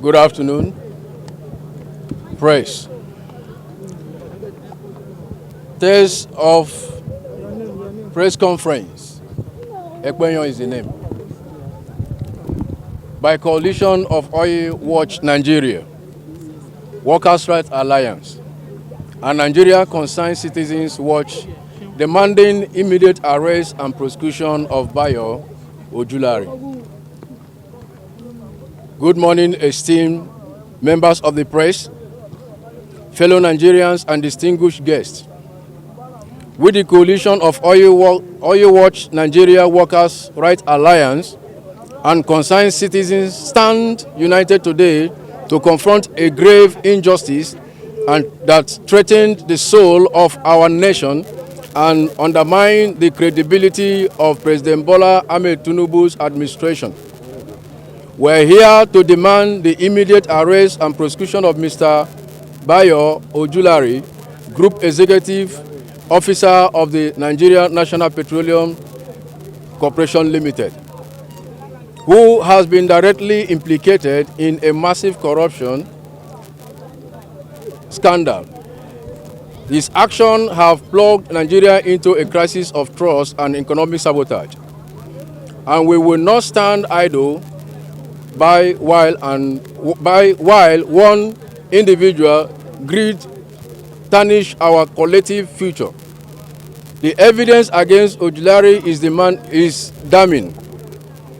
Good afternoon. Press. Test of press conference. Ekwenyo is the name. By coalition of OilWatch Nigeria, Workers' Rights Alliance, and Nigeria Concerned Citizens Watch, demanding immediate arrest and prosecution of Bayo Ojulari. Good morning, esteemed members of the press, fellow Nigerians, and distinguished guests. With the coalition of OilWatch Nigeria Workers' Rights Alliance and concerned citizens stand united today to confront a grave injustice and that threatened the soul of our nation and undermine the credibility of President Bola Ahmed Tinubu's administration. We're here to demand the immediate arrest and prosecution of Mr. Bayo Ojulari, Group Executive Officer of the Nigerian National Petroleum Corporation Limited, who has been directly implicated in a massive corruption scandal. His actions have plunged Nigeria into a crisis of trust and economic sabotage, and we will not stand idle by while one individual greed tarnish our collective future. The evidence against Ojulari is damning,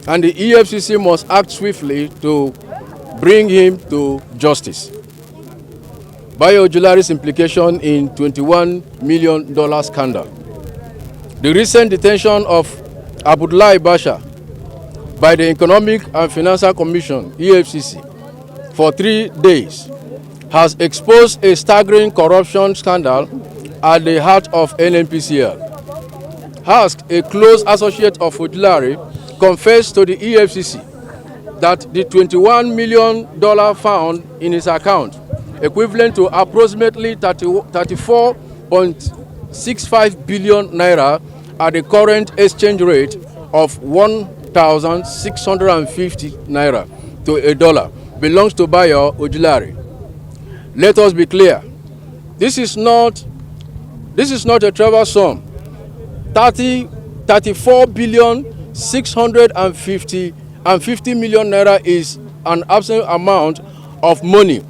and the EFCC must act swiftly to bring him to justice. Bayo Ojulari's implication in $21 million scandal. The recent detention of Abuja by the Economic and Financial Commission, EFCC, for 3 days has exposed a staggering corruption scandal at the heart of NNPCL. Ask, a close associate of Ojulari, confessed to the EFCC that the $21 million found in his account, equivalent to approximately 34.65 billion naira at the current exchange rate of 1,650 naira to a dollar, belongs to Bayo Ojulari. Let us be clear. This is not a trivial sum. 34,650 million naira is an absolute amount of money,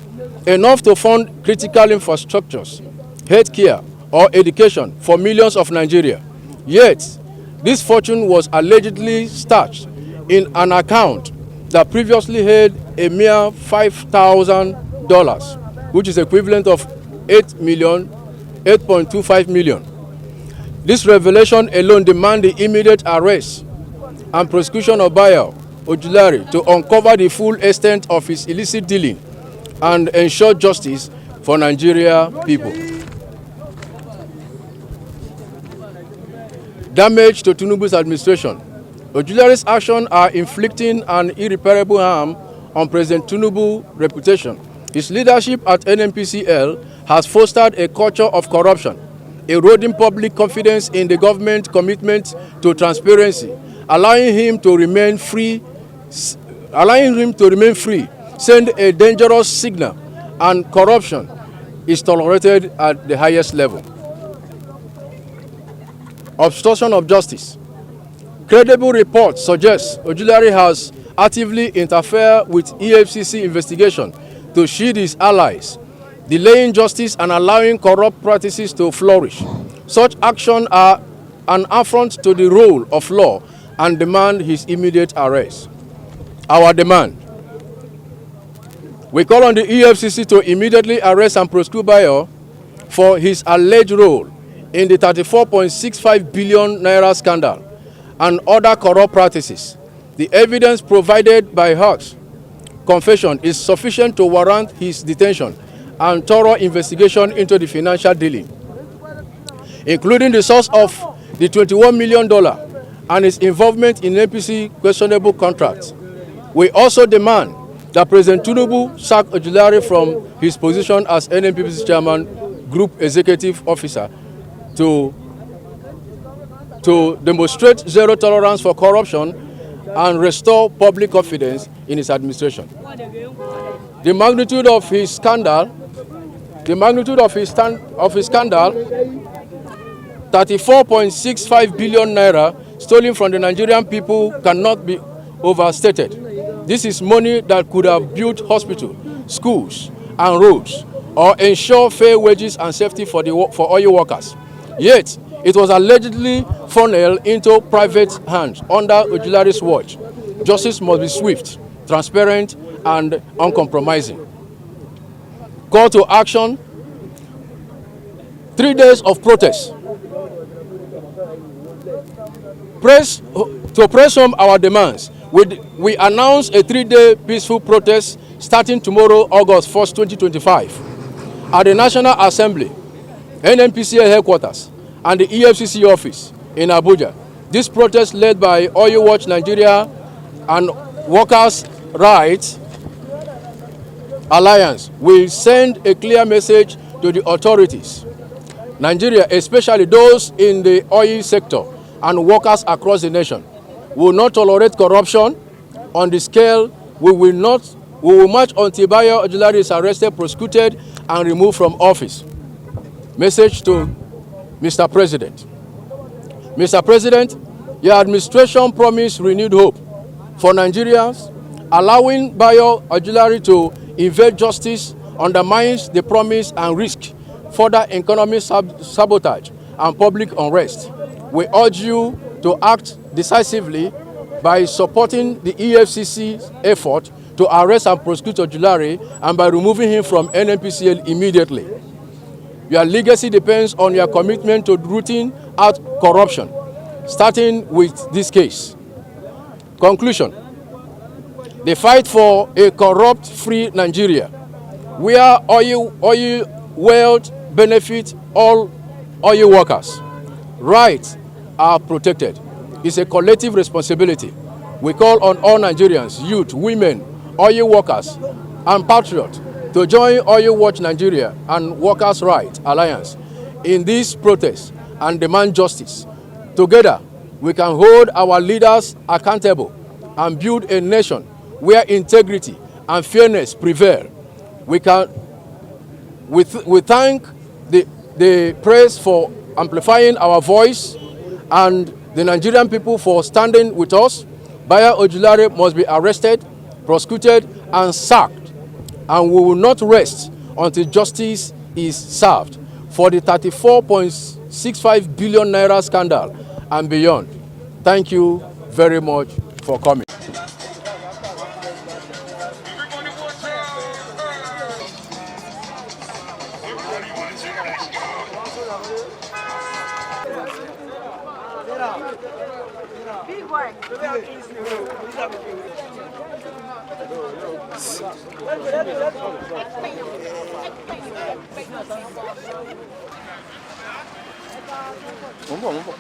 enough to fund critical infrastructures, healthcare, or education for millions of Nigerians. Yet, this fortune was allegedly stashed in an account that previously held a mere $5,000, which is equivalent of 8.25 million. This revelation alone demands the immediate arrest and prosecution of Bayo Ojulari to uncover the full extent of his illicit dealing and ensure justice for Nigeria people. Damage to Tinubu's administration. Ojulari's actions are inflicting an irreparable harm on President Tinubu's reputation. His leadership at NNPCL has fostered a culture of corruption, eroding public confidence in the government's commitment to transparency, allowing him to remain free, send a dangerous signal, and corruption is tolerated at the highest level. Obstruction of justice. Credible reports suggest Ojulari has actively interfered with EFCC investigation to shield his allies, delaying justice and allowing corrupt practices to flourish. Such actions are an affront to the rule of law and demand his immediate arrest. Our demand. We call on the EFCC to immediately arrest and prosecute Bayo for his alleged role in the 34.65 billion naira scandal and other corrupt practices. The evidence provided by Huck's confession is sufficient to warrant his detention and thorough investigation into the financial dealing, including the source of the $21 million and his involvement in NNPC questionable contracts. We also demand that President Tinubu sack Ojulari from his position as NNPC Chairman, Group Executive Officer, to demonstrate zero tolerance for corruption and restore public confidence in his administration. The magnitude of his scandal, 34.65 billion naira stolen from the Nigerian people cannot be overstated. This is money that could have built hospitals, schools, and roads, or ensure fair wages and safety for oil workers. Yet, it was allegedly funneled into private hands under Ojulari's watch. Justice must be swift, transparent, and uncompromising. Call to action: 3 days of protest. To press home our demands, we announce a 3-day peaceful protest starting tomorrow, August 1st, 2025, at the National Assembly, NNPCL headquarters, and the EFCC office in Abuja. This protest, led by OilWatch Nigeria and Workers' Rights Alliance, will send a clear message to the authorities. Nigeria, especially those in the oil sector and workers across the nation, will not tolerate corruption on the scale we will march until Bayo Ojulari is arrested, prosecuted, and removed from office. Message to Mr. President. Mr. President, your administration promised renewed hope for Nigerians. Allowing Bayo Ojulari to evade justice undermines the promise and risk further economic sabotage and public unrest. We urge you to act decisively by supporting the EFCC's effort to arrest and prosecute Ojulari, and by removing him from NNPCL immediately. Your legacy depends on your commitment to rooting out corruption, starting with this case. Conclusion: the fight for a corrupt-free Nigeria, where oil wealth benefits all oil workers, rights are protected, is a collective responsibility. We call on all Nigerians, youth, women, oil workers, and patriots to join OilWatch Nigeria and Workers' Rights Alliance in this protest and demand justice. Together, we can hold our leaders accountable and build a nation where integrity and fairness prevail. We thank the press for amplifying our voice, and the Nigerian people for standing with us. Bayo Ojulari must be arrested, prosecuted, and sacked, and we will not rest until justice is served for the 34.65 billion naira scandal and beyond. Thank you very much for coming. Big boy. Vamos.